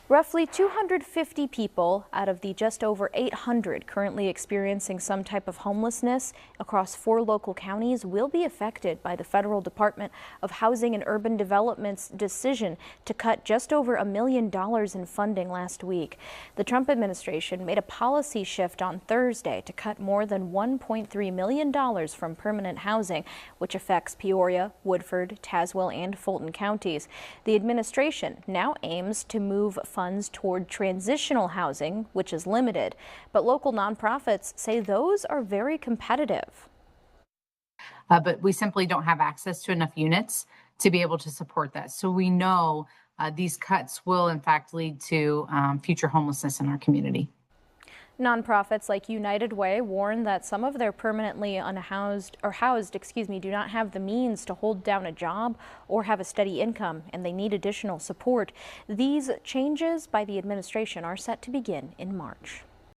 Roughly 250 people out of the just over 800 currently experiencing some type of homelessness across 4 local counties will be affected by the Federal Department of Housing and Urban Development's decision to cut just over $1 million in funding last week. The Trump administration made a policy shift on Thursday to cut more than $1.3 million from permanent housing, which affects Peoria, Woodford, Tazewell, and Fulton counties. The administration now aims to move funds toward transitional housing, which is limited, but local nonprofits say those are very competitive. But we simply don't have access to enough units to be able to support that. So we know these cuts will in fact lead to future homelessness in our community. Nonprofits like United Way warn that some of their permanently housed do not have the means to hold down a job or have a steady income, and they need additional support. These changes by the administration are set to begin in March.